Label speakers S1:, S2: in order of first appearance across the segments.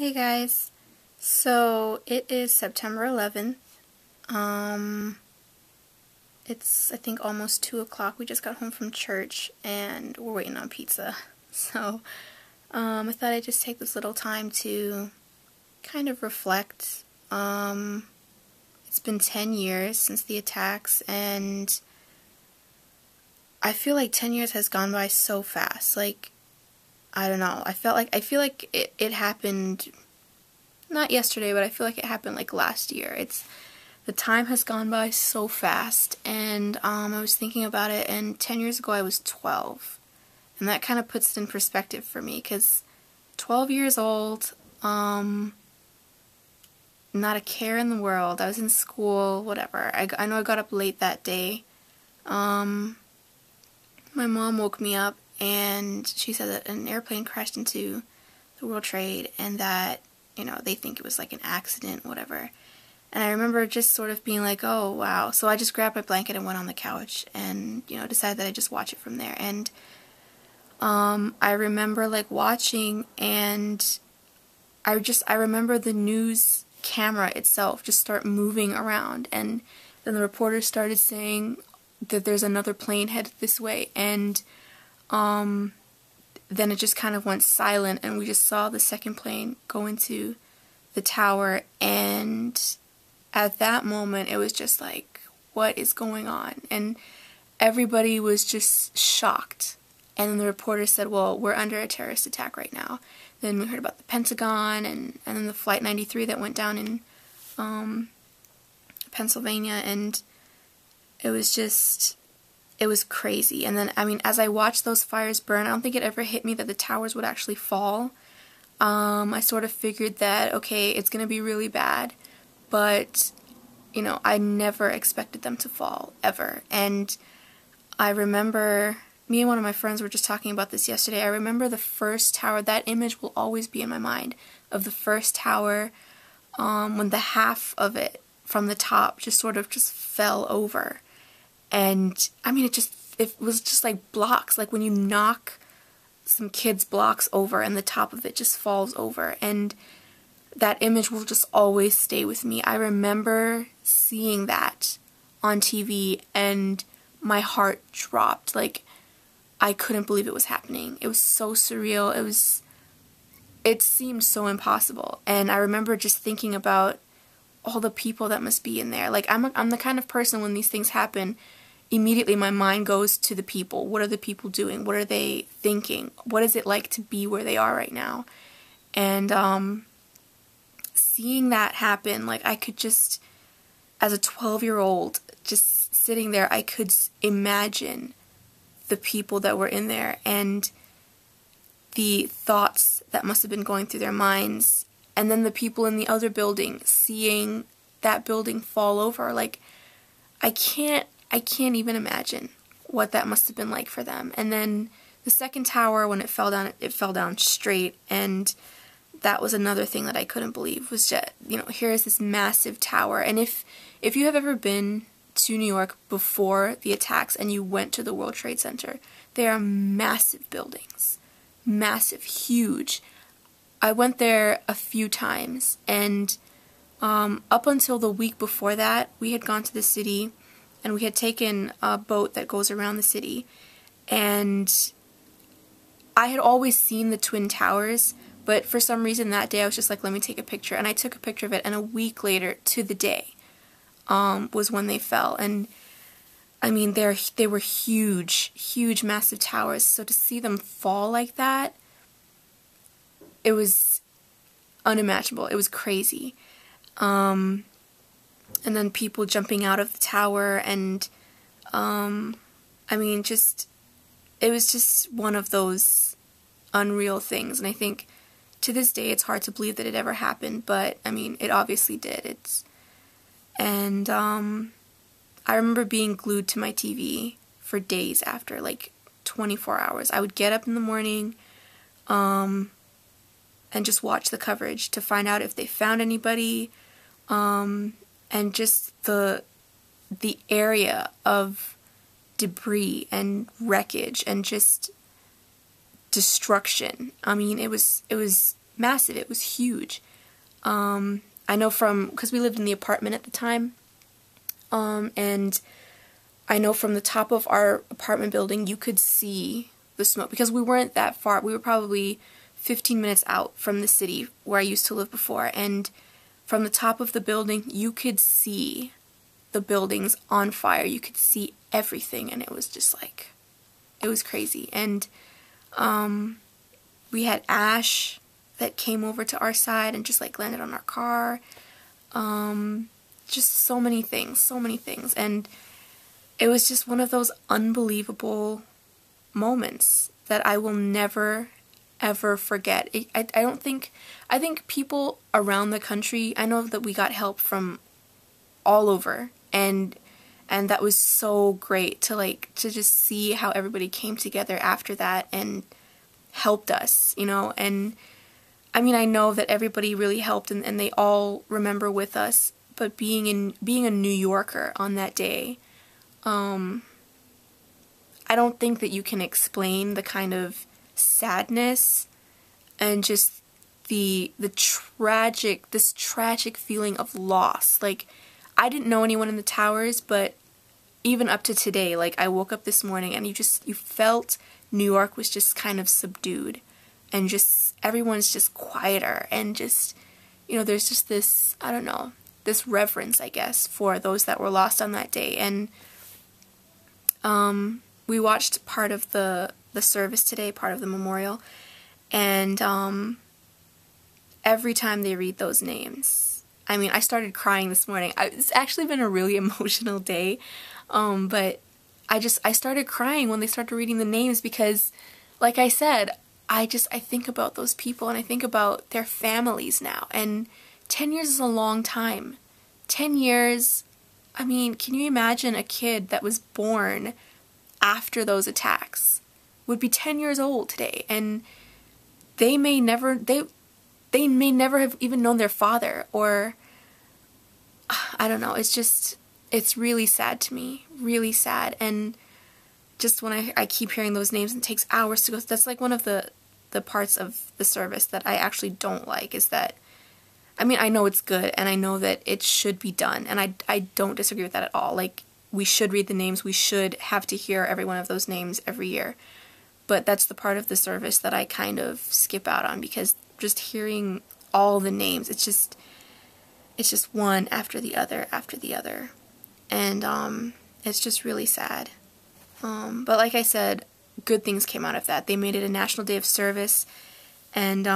S1: Hey guys, so it is September 11th. It's I think almost 2 o'clock. We just got home from church and we're waiting on pizza. So I thought I'd just take this little time to kind of reflect. It's been 10 years since the attacks, and I feel like 10 years has gone by so fast. Like, I don't know. I feel like it happened not yesterday, but I feel like it happened like last year. The time has gone by so fast, and I was thinking about it, and 10 years ago I was 12. And that kind of puts it in perspective for me, because 12 years old, not a care in the world. I was in school, whatever. I know I got up late that day. My mom woke me up and she said that an airplane crashed into the World Trade and that, they think it was like an accident, whatever. And I remember just sort of being like, oh, wow. So I just grabbed my blanket and went on the couch and, decided that I'd just watch it from there. And I remember like watching, and I remember the news camera itself just start moving around, and then the reporters started saying that there's another plane headed this way, and then it just kind of went silent, and we just saw the second plane go into the tower, and at that moment it was just like, what is going on? And everybody was just shocked. And then the reporter said, well, we're under a terrorist attack right now. Then we heard about the Pentagon, and then the Flight 93 that went down in Pennsylvania, and it was crazy. And then, as I watched those fires burn, I don't think it ever hit me that the towers would actually fall. I sort of figured that, okay, it's going to be really bad, but, I never expected them to fall, ever. And I remember, me and one of my friends were just talking about this yesterday. I remember the first tower. That image will always be in my mind, of the first tower, when the half of it from the top just sort of just fell over. And it was just like blocks, like when you knock some kids' blocks over and the top of it just falls over. And that image will just always stay with me. I remember seeing that on TV and my heart dropped. Like, I couldn't believe it was happening. It was so surreal. It seemed so impossible. And I remember just thinking about all the people that must be in there. Like, I'm the kind of person, when these things happen, immediately my mind goes to the people. What are the people doing? What are they thinking? What is it like to be where they are right now? And seeing that happen, like, I could just, as a 12-year-old, just sitting there, I could imagine the people that were in there and the thoughts that must have been going through their minds. And then the people in the other building, seeing that building fall over. Like, I can't even imagine what that must have been like for them. And then the second tower, when it fell down straight, and that was another thing that I couldn't believe, was just, here is this massive tower. And if you have ever been to New York before the attacks and you went to the World Trade Center, they are massive buildings. Massive, huge. I went there a few times, and up until the week before that, we had gone to the city, and we had taken a boat that goes around the city, and I had always seen the Twin Towers, but for some reason that day I was just like, let me take a picture, and I took a picture of it, and a week later, to the day, was when they fell. And they were huge, huge, massive towers, so to see them fall like that, it was unimaginable. It was crazy. And then people jumping out of the tower, and it was just one of those unreal things. And I think to this day it's hard to believe that it ever happened, but it obviously did. I remember being glued to my TV for days after, like 24 hours. I would get up in the morning and just watch the coverage to find out if they found anybody, and just the area of debris and wreckage and just destruction. It was massive. It was huge. I know because we lived in the apartment at the time, and I know from the top of our apartment building you could see the smoke, because we weren't that far. We were probably 15 minutes out from the city where I used to live before, and from the top of the building you could see the buildings on fire. You could see everything, and it was just like, it was crazy. And we had ash that came over to our side and just like landed on our car. Just so many things, and it was just one of those unbelievable moments that I will never ever forget. I think people around the country, I know that we got help from all over, and that was so great to just see how everybody came together after that and helped us, and I mean, I know that everybody really helped, and they all remember with us, but being a New Yorker on that day, I don't think that you can explain the kind of sadness and just this tragic feeling of loss. Like, I didn't know anyone in the towers, but even up to today, like, I woke up this morning and you felt New York was just kind of subdued, and just everyone's just quieter, and just, there's just this, I don't know, this reverence, I guess, for those that were lost on that day. And we watched part of the service today, part of the memorial, and every time they read those names, I mean, I started crying this morning. It's actually been a really emotional day, but I started crying when they started reading the names, because, like I said, I think about those people, and I think about their families now, and 10 years is a long time. 10 years, I mean, can you imagine a kid that was born after those attacks would be 10 years old today, and they may never have even known their father, or, I don't know, it's really sad to me, really sad. And just when I keep hearing those names, and it takes hours to go, that's like one of the parts of the service that I actually don't like, is that, I mean, I know it's good, and I know that it should be done, and I don't disagree with that at all. Like, we should read the names, we should have to hear every one of those names every year, but that's the part of the service that I kind of skip out on, because just hearing all the names, it's just one after the other, and it's just really sad. But like I said, good things came out of that. They made it a National Day of Service, and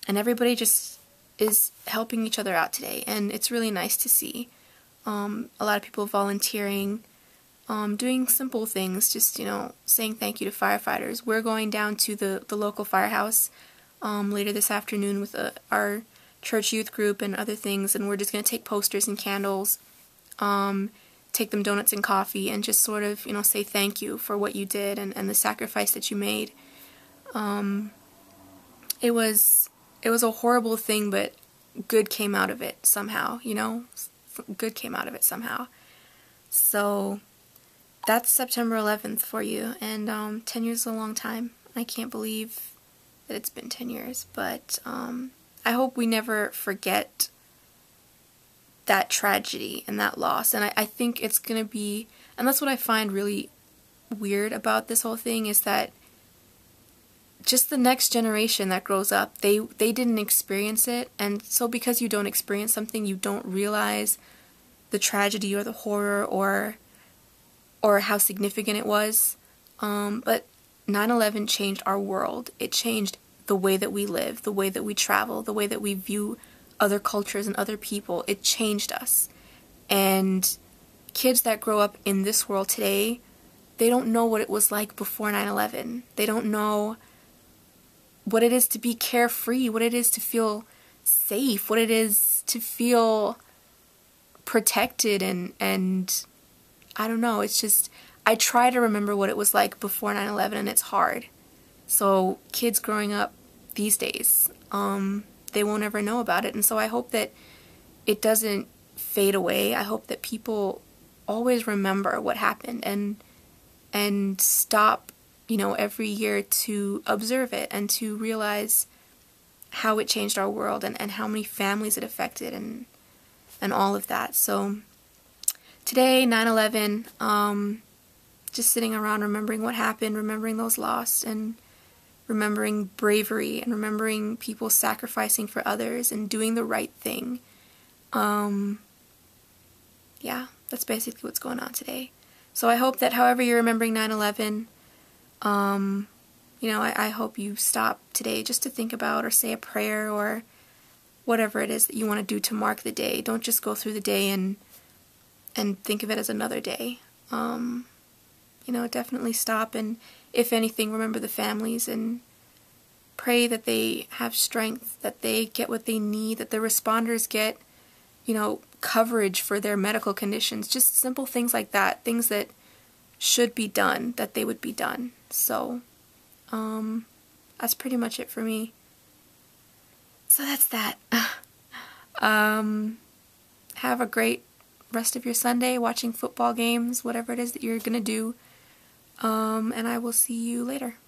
S1: everybody just is helping each other out today, and it's really nice to see. A lot of people volunteering, doing simple things, just, saying thank you to firefighters. We're going down to the local firehouse later this afternoon with our church youth group and other things, and we're just going to take posters and candles, take them donuts and coffee, and just sort of, say thank you for what you did and the sacrifice that you made. It was a horrible thing, but good came out of it somehow, good came out of it somehow. So that's September 11th for you, and 10 years is a long time. I can't believe that it's been 10 years, but I hope we never forget that tragedy and that loss. And I think it's going to be, and that's what I find really weird about this whole thing, is that just the next generation that grows up, they didn't experience it, and so because you don't experience something, you don't realize the tragedy or the horror or how significant it was. But 9/11 changed our world. It changed the way that we live, the way that we travel, the way that we view other cultures and other people. It changed us. And kids that grow up in this world today, they don't know what it was like before 9/11. They don't know what it is to be carefree, what it is to feel safe, what it is to feel protected, and I don't know, it's just, I try to remember what it was like before 9/11, and it's hard. So kids growing up these days, they won't ever know about it, and so I hope that it doesn't fade away. I hope that people always remember what happened and stop, every year to observe it and to realize how it changed our world and how many families it affected and all of that. So today, 9/11, just sitting around remembering what happened, remembering those lost, and remembering bravery, and remembering people sacrificing for others and doing the right thing. Yeah, that's basically what's going on today. So I hope that however you're remembering 9/11, I hope you stop today just to think about or say a prayer or whatever it is that you want to do to mark the day. Don't just go through the day and think of it as another day. Definitely stop, and if anything, remember the families and pray that they have strength, that they get what they need, that the responders get, coverage for their medical conditions. Just simple things like that, things that should be done, that they would be done. So, that's pretty much it for me. So that's that. Have a great rest of your Sunday, watching football games, whatever it is that you're gonna do. And I will see you later.